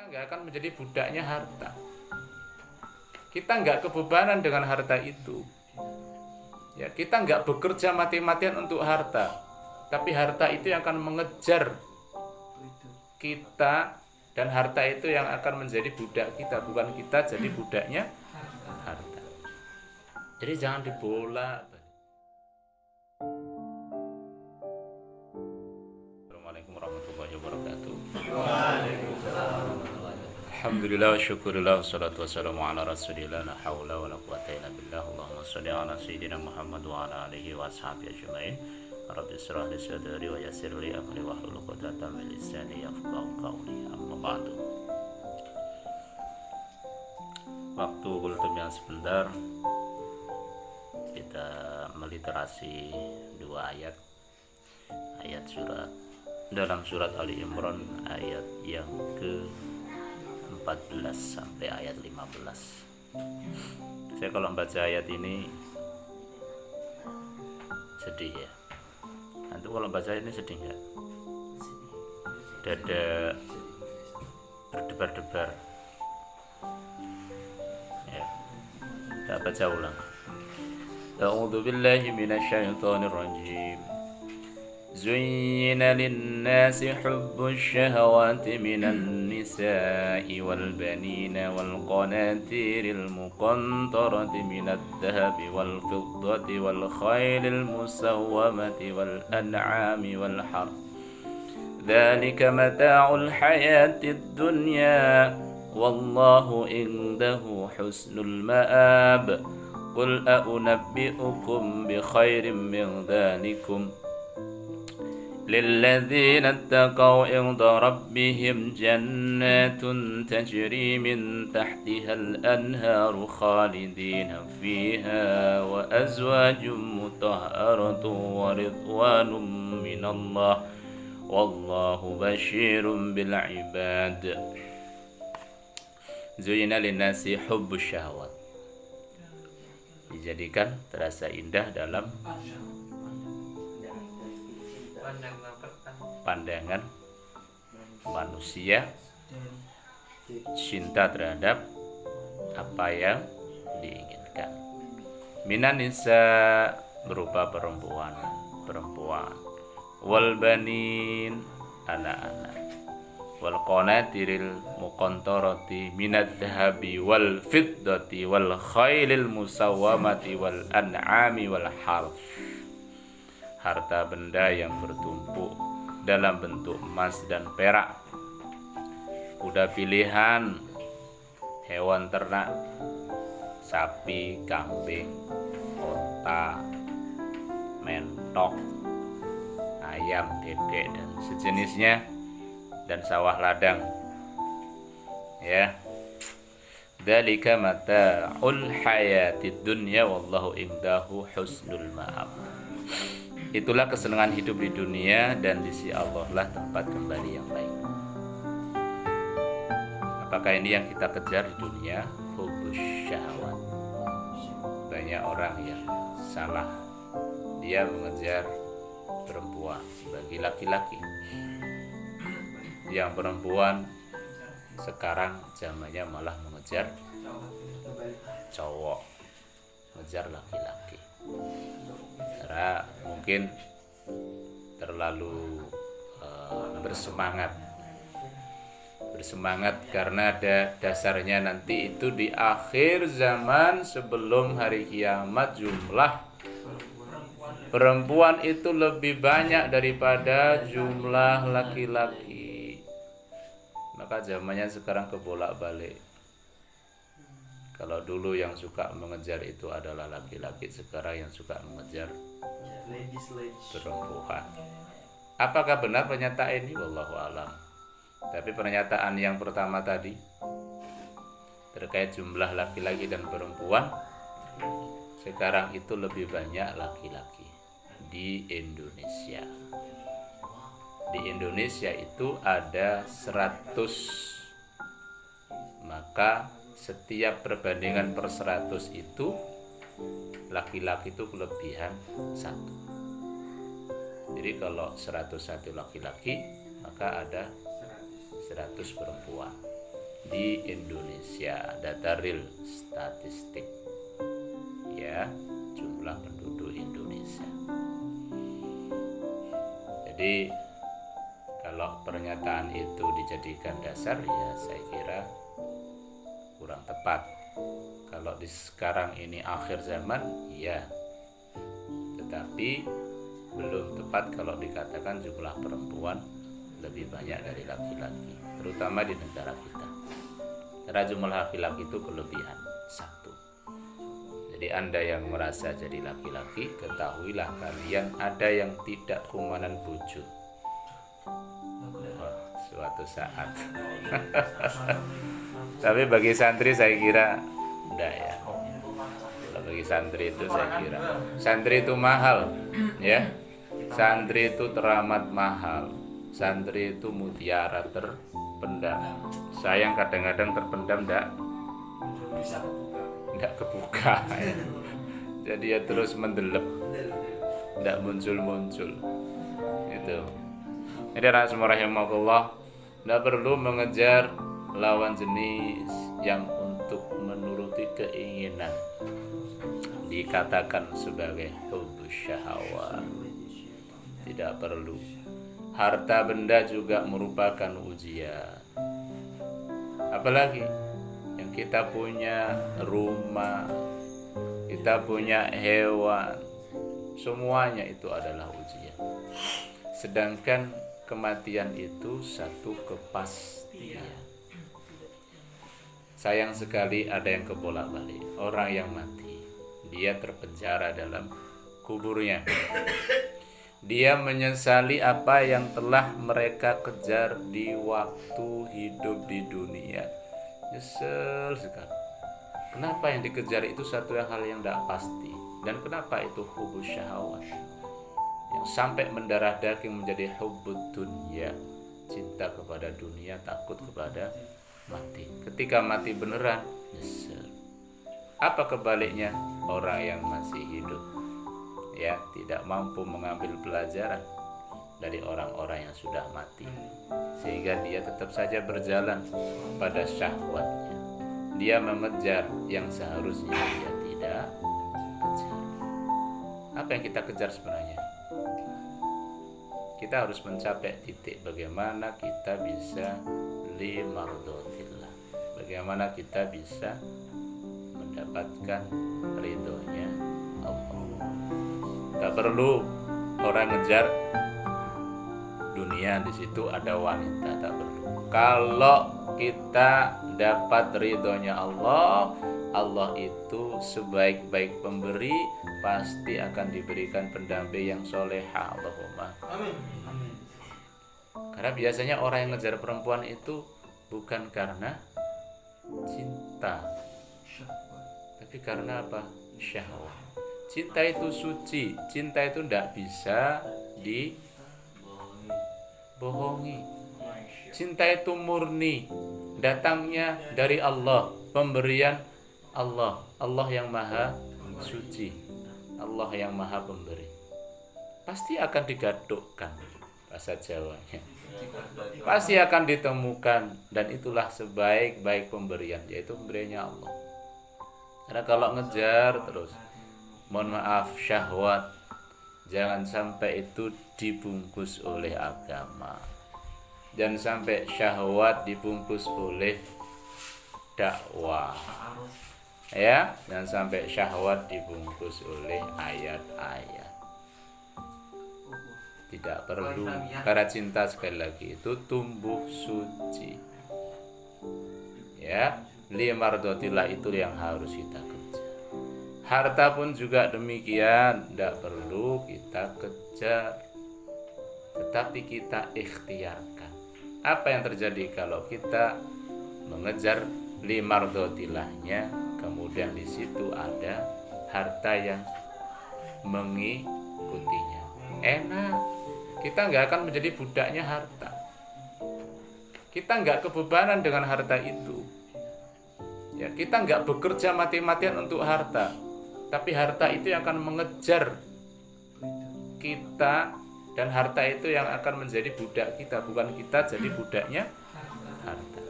kita nggak akan menjadi budaknya harta. Kita nggak kebebanan dengan harta itu. Ya, kita nggak bekerja mati-matian untuk harta, tapi harta itu yang akan mengejar kita, dan harta itu yang akan menjadi budak kita, bukan kita jadi budaknya harta. Jadi jangan dibola. Assalamualaikum warahmatullahi wabarakatuh. Alhamdulillah wa syukurillah wassalatu wassalamu ala rasulillah la hawla wa la quwwata illa billah. Allahumma shalli ala sayyidina Muhammad wa ala alihi wa ashabihi ajma'in. Rabbi israh li sadri wa yassir li amri wahlul 'uqdatam min lisani yafqahu qawli. Amma ba'du. Waktu kultum yang sebentar kita meliterasi dua ayat surat dalam surat Ali Imran, ayat yang ke 14 sampai ayat 15. Saya kalau membaca ayat ini sedih ya. Antum kalau baca ini sedih nggak? Dada berdebar-debar. Ya. Kita baca ulang. A'udzu billahi minasyaitonir rajim. زين للناس حب الشهوات من النساء والبنين والقناطير المقنطرة من الذهب والفضة والخيل المسومة والأنعام والحرث ذلك متاع الحياة الدنيا والله عنده حسن المآب قل أنبئكم بخير من ذلكم للذين اتقوا عند ربهم جنات تجري من تحتها الأنهار خالدين فيها وأزواج مطهرة ورضوان من الله والله بشير بالعباد زين للناس حب الشهوات. Dijadikan terasa indah dalam pandangan manusia cinta terhadap apa yang diinginkan. Minan nisa berupa perempuan, wal banin anak-anak, wal qanatiril muqantarati minad dhahabi wal fiddati wal khailil musawwamati wal an'ami wal harth. Harta benda yang bertumpuk dalam bentuk emas dan perak, kuda pilihan, hewan ternak, sapi, kambing, onta, mentok, ayam, dedek dan sejenisnya, dan sawah ladang. Ya. Dzalika mata'ul hayatid dunya wallahu indahu husnul ma'ab. Itulah kesenangan hidup di dunia, dan di sisi Allah lah tempat kembali yang baik. Apakah ini yang kita kejar di dunia? Hubus syahwat. Banyak orang yang salah. Dia mengejar perempuan sebagai laki-laki. Yang perempuan sekarang zamannya malah mengejar cowok, mengejar laki-laki. Karena mungkin terlalu bersemangat karena ada dasarnya nanti itu di akhir zaman sebelum hari kiamat jumlah perempuan itu lebih banyak daripada jumlah laki-laki. Maka zamannya sekarang kebolak-balik. Kalau dulu yang suka mengejar itu adalah laki-laki, sekarang yang suka mengejar perempuan. Apakah benar pernyataan ini? Wallahu alam. Tapi pernyataan yang pertama tadi terkait jumlah laki-laki dan perempuan, sekarang itu lebih banyak laki-laki di Indonesia. Di Indonesia itu ada 100, maka setiap perbandingan per 100 itu laki-laki itu kelebihan 1. Jadi kalau 101 laki-laki, maka ada 100 perempuan. di Indonesia, data real statistik ya, jumlah penduduk Indonesia. Jadi kalau pernyataan itu dijadikan dasar, ya saya kira kurang tepat. Kalau di sekarang ini akhir zaman, ya, tetapi belum tepat kalau dikatakan jumlah perempuan lebih banyak dari laki-laki, terutama di negara kita. Karena jumlah laki-laki itu kelebihan satu. Jadi Anda yang merasa jadi laki-laki, ketahuilah kalian ada yang tidak kumanan bojo suatu saat. Tapi bagi santri saya kira enggak ya. Kalau bagi santri itu saya kira santri itu mahal ya. Santri itu teramat mahal. Santri itu mutiara terpendam. Sayang kadang-kadang terpendam enggak kebuka ya. Jadi ya terus mendelep, enggak muncul-muncul. Itu. Jadi rahimahullah, enggak perlu mengejar lawan jenis yang untuk menuruti keinginan dikatakan sebagai hubbus syahwat. Tidak perlu. Harta benda juga merupakan ujian. Apalagi yang kita punya rumah, kita punya hewan, semuanya itu adalah ujian. Sedangkan kematian itu satu kepastian. Sayang sekali ada yang kebolak-balik. Orang yang mati, dia terpenjara dalam kuburnya. Dia menyesali apa yang telah mereka kejar di waktu hidup di dunia. Nyesel sekali. Kenapa yang dikejar itu satu hal yang tidak pasti. Dan kenapa itu hubbus syahwat, yang sampai mendarah daging menjadi hubbud dunya, cinta kepada dunia, takut kepada mati. Ketika mati beneran, nyesel. Apa kebaliknya? Orang yang masih hidup, ya, tidak mampu mengambil pelajaran dari orang-orang yang sudah mati, sehingga dia tetap saja berjalan pada syahwatnya. Dia mengejar yang seharusnya dia tidak kejar. Apa yang kita kejar sebenarnya? Kita harus mencapai titik bagaimana kita bisa limardotillah, bagaimana kita bisa mendapatkan ridhonya Allah. Tak perlu orang ngejar dunia, di situ ada wanita, tak perlu. Kalau kita dapat ridhonya Allah, Allah itu sebaik-baik pemberi, pasti akan diberikan pendamping yang soleha. Allahumma amin. Karena biasanya orang yang ngejar perempuan itu bukan karena cinta, tapi karena apa? Syahwat. Cinta itu suci, cinta itu tidak bisa dibohongi. Cinta itu murni, datangnya dari Allah, pemberian Allah, Allah yang maha suci, Allah yang maha pemberi. Pasti akan digadukkan, bahasa Jawanya. Pasti akan ditemukan, dan itulah sebaik-baik pemberian, yaitu pemberiannya Allah. Karena kalau ngejar terus, mohon maaf, syahwat, jangan sampai itu dibungkus oleh agama. Jangan sampai syahwat dibungkus oleh dakwah. Ya, jangan sampai syahwat dibungkus oleh ayat-ayat. Tidak perlu. Karena cinta sekali lagi itu tumbuh suci. Ya, limardotillah itu yang harus kita kejar. Harta pun juga demikian, tidak perlu kita kejar, tetapi kita ikhtiarkan. Apa yang terjadi kalau kita mengejar limardotillahnya, kemudian di situ ada harta yang mengikutinya? Enak, kita nggak akan menjadi budaknya harta. Kita nggak kebebanan dengan harta itu. Ya, kita nggak bekerja mati-matian untuk harta, tapi harta itu yang akan mengejar kita, dan harta itu yang akan menjadi budak kita, bukan kita jadi budaknya harta.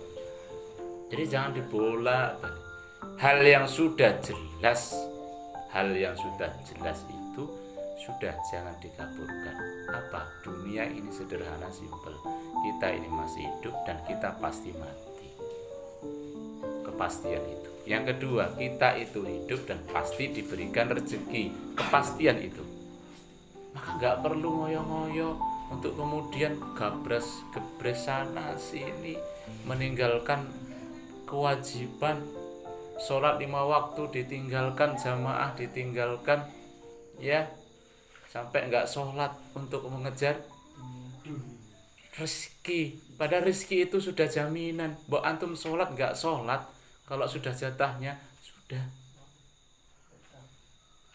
Jadi jangan dibolak-balik. Hal yang sudah jelas itu sudah jangan dikaburkan. Apa? Dunia ini sederhana, simpel. Kita ini masih hidup dan kita pasti mati. Kepastian itu. Yang kedua, kita itu hidup dan pasti diberikan rezeki. Kepastian itu. Maka nggak perlu ngoyo-ngoyo untuk kemudian gebres sana sini, meninggalkan kewajiban sholat 5 waktu, ditinggalkan jamaah, ditinggalkan ya sampai nggak sholat untuk mengejar rezeki. Padahal rezeki itu sudah jaminan. Mbok antum sholat nggak sholat, kalau sudah jatahnya sudah.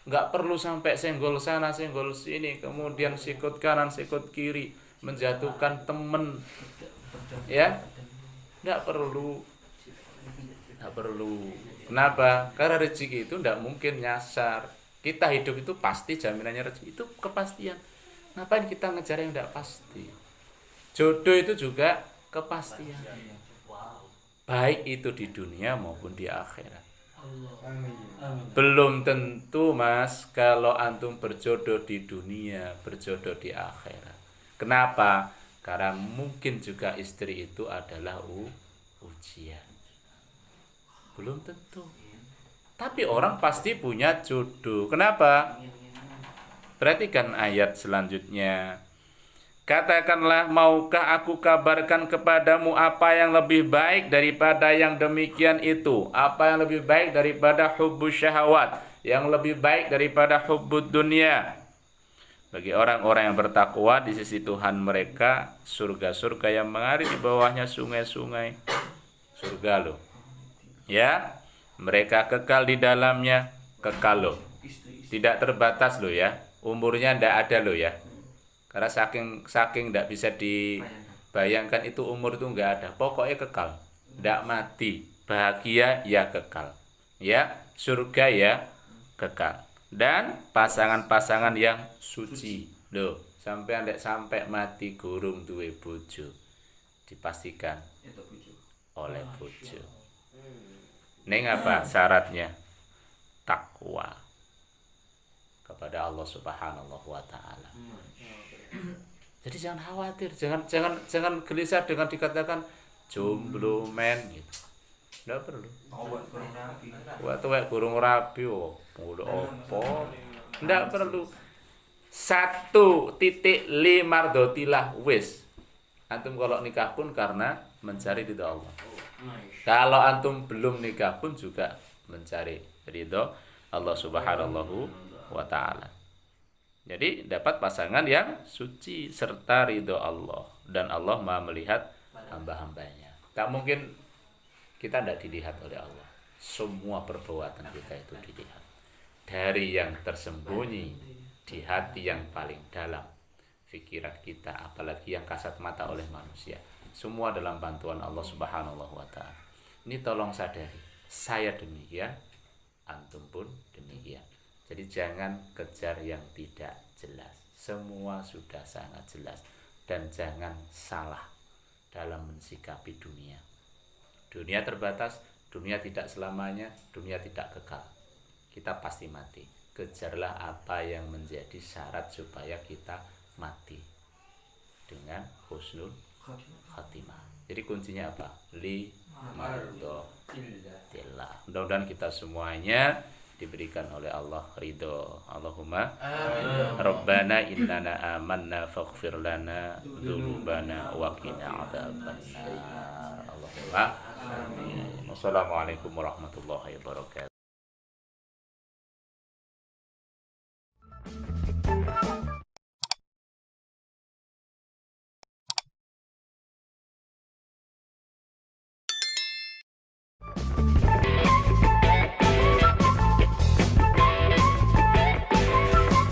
Nggak perlu sampai senggol sana senggol sini, kemudian sikut kanan sikut kiri, menjatuhkan temen ya. Nggak perlu. Kenapa? Karena rezeki itu nggak mungkin nyasar. Kita hidup itu pasti jaminannya rezeki itu kepastian. Ngapain kita ngejar yang nggak pasti? Jodoh itu juga kepastian, baik itu di dunia maupun di akhirat. Belum tentu mas kalau antum berjodoh di dunia, berjodoh di akhirat. Kenapa? Karena mungkin juga istri itu adalah ujian. Belum tentu. Tapi orang pasti punya jodoh. Kenapa? Perhatikan ayat selanjutnya. Katakanlah, maukah aku kabarkan kepadamu apa yang lebih baik daripada yang demikian itu? Apa yang lebih baik daripada hubbus syahwat? Yang lebih baik daripada hubbud dunia? Bagi orang-orang yang bertakwa di sisi Tuhan mereka, surga-surga yang mengalir di bawahnya sungai-sungai. Surga loh. Ya, mereka kekal di dalamnya, kekal loh. Tidak terbatas loh ya. Umurnya ndak ada loh ya. Karena saking tidak bisa dibayangkan itu umur itu nggak ada. Pokoknya kekal, ndak mati, bahagia ya kekal, ya surga ya kekal. Dan pasangan-pasangan yang suci, loh sampai mati gurung duwe bojo, dipastikan oleh bojo. Neng apa syaratnya? Takwa kepada Allah Subhanahu wa taala. Jadi jangan khawatir, jangan gelisah dengan dikatakan jomblo men gitu. Enggak perlu. Tuwek burung rabi udah opo. Enggak perlu. 1.5 mardotilah wis. Antum kalau nikah pun karena mencari ridha Allah. Kalau antum belum nikah pun juga mencari ridha Allah Subhanahu wa taala. Jadi dapat pasangan yang suci serta ridho Allah, dan Allah Maha melihat hamba-hambanya. Tak mungkin kita tidak dilihat oleh Allah. Semua perbuatan kita itu dilihat. Dari yang tersembunyi di hati yang paling dalam, pikiran kita, apalagi yang kasat mata oleh manusia. Semua dalam bantuan Allah Subhanahu wa taala. Ini tolong sadari. Saya demikian, antum pun demikian. Jadi jangan kejar yang tidak jelas. Semua sudah sangat jelas. Dan jangan salah dalam mensikapi dunia. Dunia terbatas, dunia tidak selamanya, dunia tidak kekal. Kita pasti mati. Kejarlah apa yang menjadi syarat supaya kita mati. Dengan husnul khatimah. Jadi kuncinya apa? Mardhatillah. Mudah-mudahan kita semuanya diberikan oleh Allah ridho. Allahumma amin. Rabbana innana amanna faghfir lana dzunubana wa qina adzabannar. Allahumma amin. Wassalamualaikum warahmatullahi wabarakatuh.